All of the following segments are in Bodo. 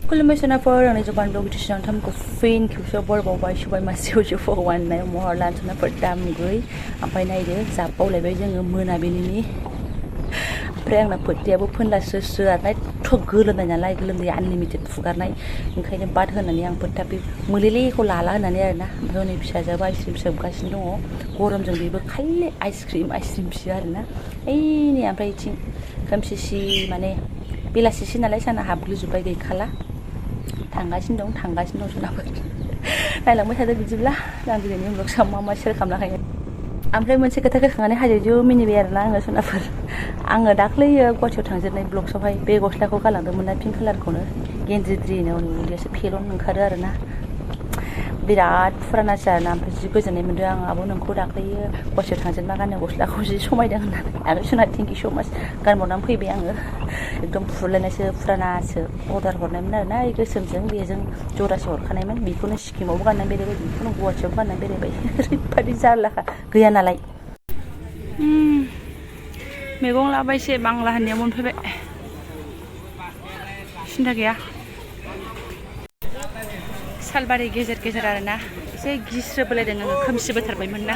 खुलुमबाय सोनाफोर आंनि जबानब्लग डिसनाव थामखौ फिन खेबसेयाव बरबावबाय सबाय मासेयाव जिउ हौवानाय महर लानो सोनाफोर दामगै ओमफ्राय नायदो जाबावलायबाय जोङो मोनाबिलिनि ओमफ्राय आंना फोथायाबो फोनलास्रो स्रो आरो एथ' गोलोमनाय नालाय गोलोमदै आनलिमिटेड फुगारनाय ओंखायनो बाद होनानै आं फोथा बे मोलेलेखौ लाला होननानै आरोना ओमफ्राय हनै फिसाजोआबो आइसक्रिम सोबगासिनो दङ गरमजों बेबो खालि आइसक्रिम बियो आरोना ओइनै ओमफ्राय इथिं खोमसिसि माने बेलासिसि नालाय साना हाबग्लिजोब्बाय गैखाला थांगासिनो दं सोनाफोर नायलांबाय थादो बिदिब्ला आं दिनैनि ब्लगआव मा शेयार खालामनो हायो ओमफ्राय मोनसे खोथा गोसोखांनानै हाजोआव मिनिबाय आरोना आङो सोनाफोर आङो दाख्लैयो गुवाहाटियाव थांजेननाय ब्लगसआवहाय बे गस्लाखौ गालांदोंमोन ना पिंक कालारखौनो गेन्द्रिद्रिनो उन्दैयासो फेलन ओंखारो आरोना बिराद फुरानासो आरोना ओमफ्राय जि गोजोननाय मोन्दों आं आब' नोंखौ दाख्लैयो गुवाहाटियाव थांजेनबा गाननाय गस्लाखौ जि समायदों होननानै आरो सोना थेंक इउ स' माच गानबावनानै फैबाय आङो एकदम फुरलायनायसो फुरानासो अर्डार हरनायमोन आरोना ओइ गोसोमजों बेजों जरासे हरखानायमोन बेखौनो सिक्किमावबो गाननानै बेरायबाय बेखौनो गुवाहाटियावबो गाननानै बेरायबाय ओरैबायदि जारलाखा गैया नालाय मैगं लाबाय एसे बांला होननायाव मोनफैबाय सिन्था गैया सालबारि गेजेर आरोना एसे गिस्रोबोलायदों आङो खोमसि बोथारबायमोन ना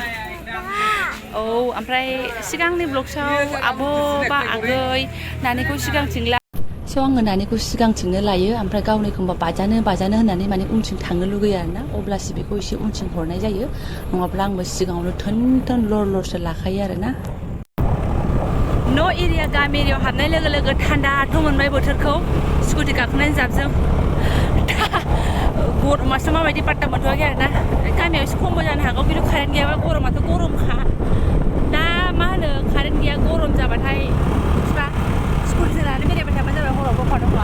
औ ओमफ्राय सिगांनि ब्लगसआव आब' बा आगै नानिखौ सिगांथिं स' आङो नानिखौ सिगांथिंनो लायो ओमफ्राय गावनो एखमबा बाजानो होननानै माने उनथिं थांनो लुगैयो आरोना अब्लासो बेखौ एसे उनथिं हरनाय जायो नङाब्ला आंबो सिगाङावनो थोन लरसो लाखायो आरोना न' एरिया गामि एरियायाव हाबनाय लोगो लोगो थान्दाथ' मोनबाय बोथोरखौ स्कुटि गाखोनानै जाबजों गरमासो माबायदि पात्ता मोनथ'वाखै आरोना गामियाव एसे खमबो जानो हागौ खिन्थु कारेन्ट गैयाबा गरमाथ' गरमखा दा मा होनो कारेन्ट गैया गरम जाबाथाय बिफा स्कुटिजों लानानै बेरायबाय थाबानो जाबाय हराव दफा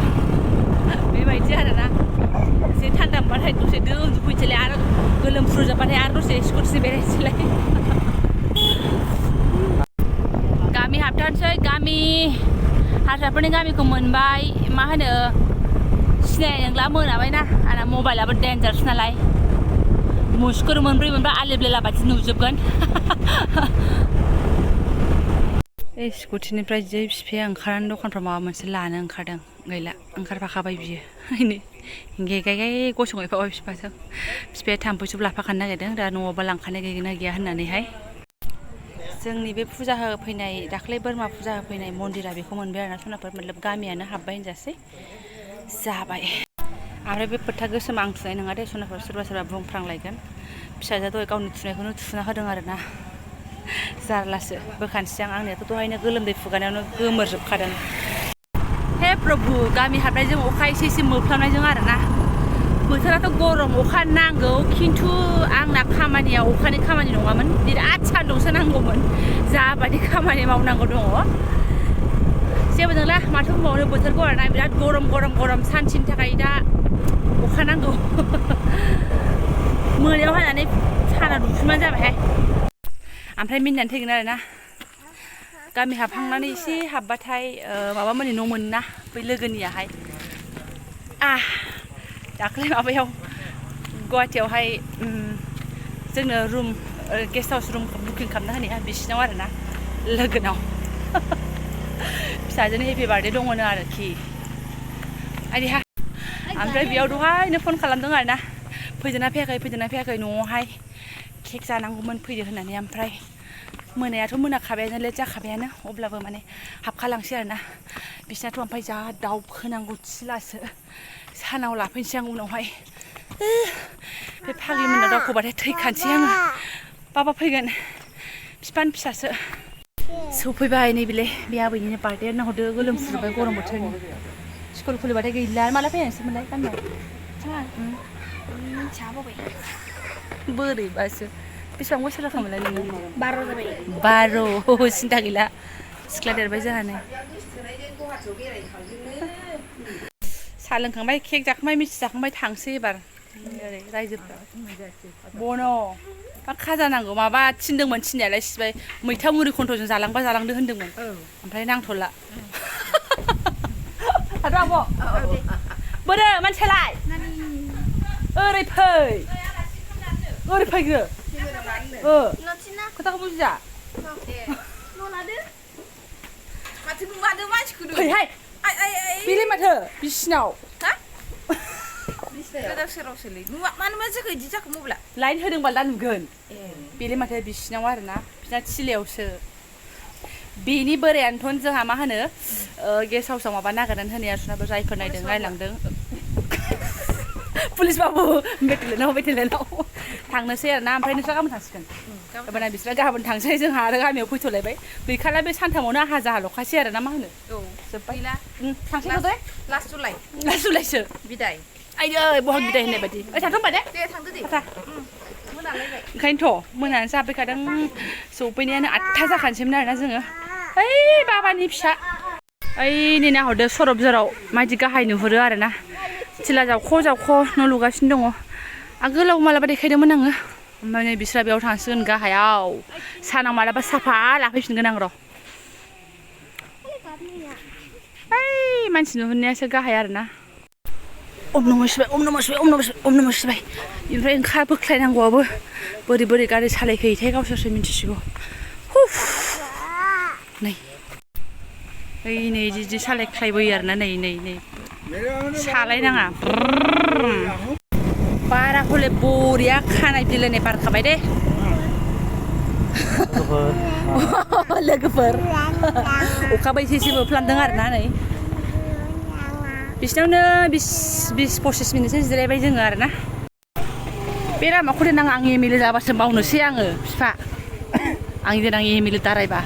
बेबायदि आरोना एसे थान्दा मोनबाथाय दसे उन्दुफैनोसैलाय आरो गोलोमफ्रुजोबबाथाय आरो दसे स्कुटिजों बेरायनोसैलाय गामि हाबथारनोसै गामि हारसाफोरनि गामिखौ मोनबाय मा होनो सिनायनाय नंला मोनाबायना आंना मबाइलाबो डेन्जारस नालाय मुसुखुर मोनब्रै मोनबा आलिब्लेला बादि नुजोबगोन ए स्कुटिनिफ्राय जै बिफाया ओंखारनानै दखानफ्राव माबा मोनसे लानो ओंखारदों गैला ओंखारफाखाबाय बियो गेगाय गसंहैफाबाय बिफाजों बिफाया थाम्फै लाफाखानो नागिरदों दा न'आवबा लांखानाय गैगोना गैया होननानैहाय जोंनि बे फुजा होफैनाय दाख्लै बोरमा फुजा होफैनाय मन्दिरा बेखौ मोनबाय आरोना सनाफोर मतलब गामियानो हाबबाय होनजासै जाबाय ओमफ्राय बे फोथा गोसोम आं थुनाय नङा दे सनाफोर सोरबा बुंफ्रांलायगोन फिसाजोआ दहाय गावनि थुनायखौनो थुना होदों आरोना जारलासो बोखानोसै आंनियाथ' दहायनो गोलोमदै फुगानायावनो गोमोरजोबखादों हे प्रभु गामि हाबनायजों अखा एसे मोफ्लामनायजों आरोना बोथोराथ' गरम अखा नांगौ खिन्थु आंना खामानिया अखानि खामानि नङामोन बिराद सान्दुंसो नांगौमोन जाबायदि खामानि मावनांगौ दङ जेबो नंला माथो बुंबावनो बोथोरखौ आरोना बिराद गरम सानसेनि थाखाय दा अखा नांगौ मोनायाव हानानै साना दुंफिनबानो जाबायहाय ओमफ्राय मिनिनानै थैगोन आरोना गामि हाबहांनानै एसे हाबबाथाय माबामोननि न' मोनना बै लोगोनियाहाय दाख्लै माबायाव गुवाहाटियावहाय जोंनो room guest house room booking खालामना होनाया बिसिनाव आरोना लोगोनाव फिसाजोनो हेपि बार्थडे दङनो आरोखि आइहा ओमफ्राय बेयाव दहायनो फन खालामदों आरोना फैदोना फैयाखै न'आवहाय केक जानांगौमोन फैदो होननानै ओमफ्राय मोनायाथ' मोनाखाबायानो लेट जाखाबायानो अब्लाबो माने हाबखालांसै आरोना बिसिनाथ' ओमफ्राय जा दाउ होनांगौ थिलासो सानाव लाफैनोसै आं उनावहाय बे फाग्लि मोननाव दाउखौबाथाय थैखानोसै आङो बाबा फैगोन बिफानि फिसासो सौफैबाय नैबेले बे आबैनिनो बार्थडे नाहरदो गोलोमफ्रुबाय गरम बोथोरनि स्कुल खुलिबाथाय गैला माला फैनायसोमोनलाय गामियाव बोरैबासो बेसेबां बोसोर जाखांबायलाय नोङो 12 सिन्था गैला सिख्ला देरबाय जोंहानो साहा लोंखांबाय केक जाखांबाय मिथि जाखांबाय थांसै एबार ओरै रायजोफ्रा बन' मा खाजा नांगौ माबा थिनदोंमोन थिननायालाय सिबाय मैथा मुरि खन्थ'जों जालांदो होन्दोंमोन ओमफ्राय नांथ'ला थाथ' आब' बोरो मानसियालाय ओरै फैग्रो खोथाखौ बुजिया फैहाय बेलाय माथो बिसिनाव गोदाव सोरावसोलै मानो मा जाखो इदि जाखो मबाइला लाइन होदोंबा दा नुगोन बेलाय माथो बिसिनाव आरोना बिसिना थिलायावसो बेनि बोरायानोथ' जोंहा मा होनो गेस्ट हाउसाव माबा नागिरनानै होनाया सुनाबो जायफोर नायदों नायलांदों पुलिस बाबु बेटेलेनाव थांनोसै आरोना ओमफ्राय नोंस्रा गाबोन थांसिगोन गाबोन बिस्रा गाबोन थांसै जोंहा आरो गामियाव फैथ'लायबाय गैखाला बे सानथामावनो आहा जाहाल'खासै आरोना मा होनो जोब्बाय थांसै दे लास्ट जुलाइसो बिदाय आइदै बहा बिदाय होननाय बायदि थांथ' होनबा दे थांदो दे मोनालायबाय ओंखायनोथ' मोनानो जाफैखादों सौफैनायानो 8था जाखानोसैमोन आरोना जोङो ओइ बाबानि फिसा ओइ नै नाहरदो सरब जराव माबायदि गाहाय नुहुरो आरोना सिला जावख' न' लुगासिनो दङ आगोलाव मालाबा देखायदोंमोन आङो ओमफ्राय नै बिस्रा बेयाव थांसिगोन गाहायाव सानाव मालाबा साफा लाफैफिनगोन आं र' ओइ मानसि नुहुरनायासो गाहाय आरोना ओम नमः शिबाय ओमफ्राय ओंखार बोख्लायनांगौआबो बोरै गारि सालायखोयोथाय गावसोरसो मिन्थिसिगौ नै ओइ नै इदि सालायख्लायबोयो आरोना नै सालायनाङा बारा हले बरिया खानाय बिलाइनाय बारखाबाय दे लोगोफोर अखाबो एसे मोफ्लामदों आरोना नै बिसिनावनो 20-25 मिनिटसो जिरायबाय जोङो आरोना बे लामाखौ देनां आं एमएलए जाबासो मावनोसै आङो बिफा आं देनां एमएलए दारायबा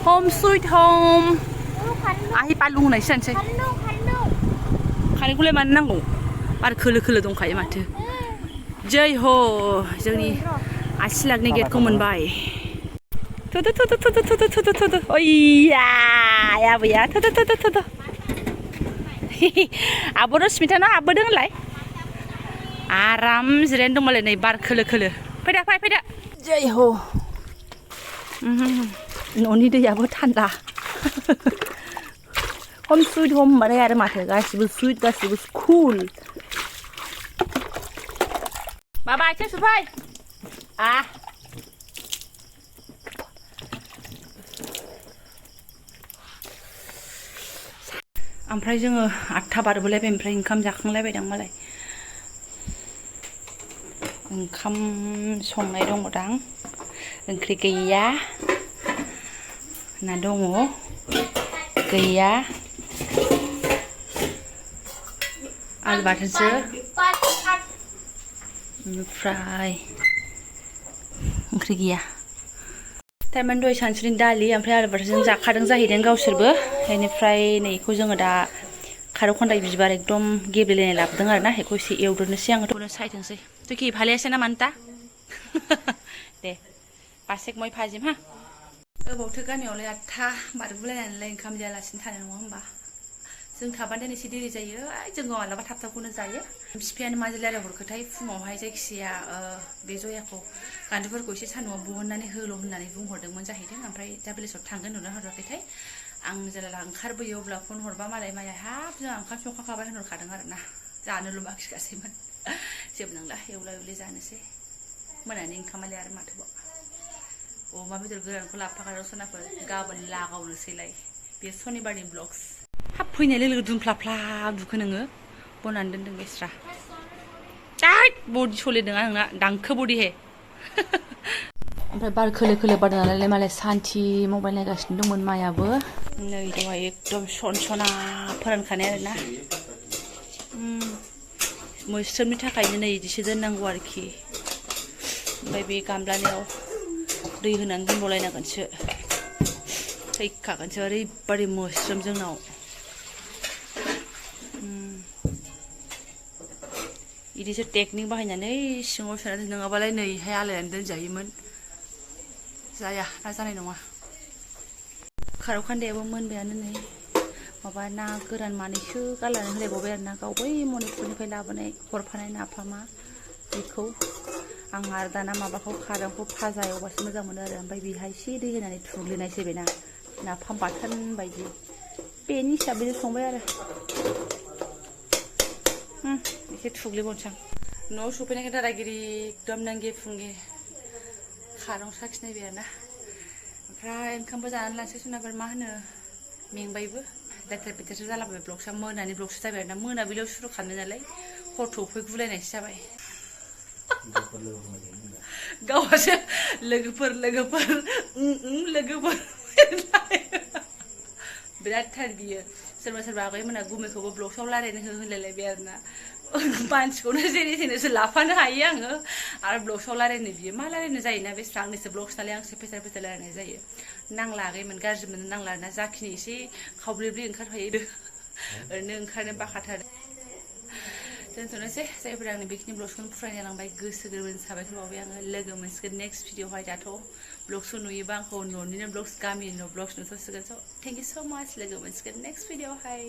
Home sweet home. आहि पालु होनायसो जानोसै खारेन्टखौलाय मानो नांगौ बार खोलो दंखायो माथो जै हो जोंनि आसिलागनि गेटखौ मोनबाय थुदो ओइया आबैया थुदो आब' रश्मितानाव हाबबोदों होनलाय आराम जिरायनो दंमालाय नै बार खोलो फैदो जै हो न'नि दैयाबो थान्दा हम सुइट हम होनबाथाय आरो माथो गासिबो सुइट गासिबो कुल बाबा आथिं सुफै ओमफ्राय जोङो 8था बारबोलायबाय ओमफ्राय ओंखाम जाखांलायबायदां मालाय ओंखाम संनाय दङदां ओंख्रि गैया ना दङ गैया आलु बाथोनसो ओमफ्राय ओंख्रि गैया थारमाने दहाय सानसुनि दालि ओमफ्राय आलु बाथोनजों जाखादों जाहैदों गावसोरबो बेनिफ्राय नैखौ जोङो दा खारौ खान्दाय बिबार एकदम गेब्लेलायनाय लाबोदों आरोना बेखौ एसे एवग्रोनोसै आङो थ'नो सायथोंसै तुकी भाले आसे ना मानता दे बासेक मय भाजिम हा अबावथो गामियावलाय 8था बारगुलायनानैलाय ओंखाम जायालासिनो थानाय नङा होमबा जों थाबानो एसे देरि जायो जोङो मालाबा थाबखौनो जायो बिफायानो माजों रायलायहरखोथाय फुङावहाय जायखिजाया बे जयाखौ गान्दुफोरखौ एसे सान्दुंआव बहननानै होल' होननानै बुंहरदोंमोन जाहैदों ओमफ्राय दा बेलासियाव थांगोन नुना हराखैथाय आं जेला ओंखारबोयो अब्ला फन हरबा मालाय माया हाब जोंहा ओंखाम संखांखाबाय होनहरखादों आरोना जानोल' बाखिखासैमोन जेबो नंला एवला जानोसै मोनानि ओंखामालाय आरो माथोबाव अमा बेदर गोरानखौ लाबोफाखादों सनाफोर गाबोन लागावनोसैलाय बे सनिबारनि ब्लग्स हाब फैनाय लोगो दुमफ्लाफ्ला दुखो नोङो बनानै दोनदों बेस्रा बडि सलिदों आंना दांखो बडि हे ओमफ्राय बार खोलो बारदों नालाय मालाय सान्थि मबाइल नायगासिनो दंमोन मायाबो नै दहाय एकदम सनसना फोरानखानाय आरोना मोस्रोमनि थाखायनो नै इदिसो दोननांगौ आरोखि ओमफ्राय बे गामलानियाव दै होनानै दोनबावलायनांगोनसो थैखागोनसो ओरैबादि मोस्रोम जोंनाव इदिसो टेकनिक बाहायनानै सिङाव सोनानै नङाबालाय नैहाय आलायनानै दोनजायोमोन जाया ना जानाय नङा खारौ खान्दायाबो मोनबायानो नै माबा ना गोरान मानैसो गारनानै होलायबावबाय आरो ना गाव बै मनिपुरनिफ्राय लाबोनाय हरफानाय नाफामा बेखौ आं आरो दाना माबाखौ खारौखौ फाजा एवबासो मोजां मोनो आरो ओमफ्राय बेहाय एसे दै होनानै थुग्लिनायसै बेना नाफाम बाथोन बायदि बेनि हिसाबैनो संबाय आरो एसे थुग्लिबावनोसै आं न'आव सफैनायखाय दादागिरि एकदम नांगे फुंगे खारं साखिनायबाय आरोना ओमफ्राय ओंखामबो जानानै लानोसै सनाफोर मा होनो मेंबायबो लेथेर फेथेरसो जालाबाय ब्लगसा मोनानि ब्लगसो जाबाय आरोना मोनाबिलियाव सुरु खालामनाय नालाय हर थौफै गुलायनायसो जाबाय गावहासो लोगोफोर बिराद थार बियो सोरबा सोरबा आगैमोना गुमैखौबो ब्लगसाव रायलायनो होनलायलायबाय आरोना मानसिखौनो जेरै थेनोसो लाफानो हायो आङो आरो ब्लगसाव रायलायनो बियो मा रायलायनो जायोना बे आंनिसो ब्लगस नालाय आंसो फेसार फेसार रायलायनाय जायो नांला आगैमोन गाज्रि मोननो नांला आरोना जाखिनि एसे खावब्लेब्ले ओंखारफायो ओरैनो ओंखारनो बाखाथार दोनथ'नोसै जायफोरा आंनि बेखिनि ब्लगसखौनो फरायनो लांबाय गोसो गोरबोनि साबायखर बावबाय आङो लोगो मोनसिगोन नेक्स्ट भिडिअआवहाय दाथ' ब्लगसखौ नुयोबा आंखौ न'निनो ब्लगस गामिनिनो ब्लगस नुथ'सिगोन स' थेंक इउ स' माच लोगो मोनसिगोन नेक्स्ट भिडिअआवहाय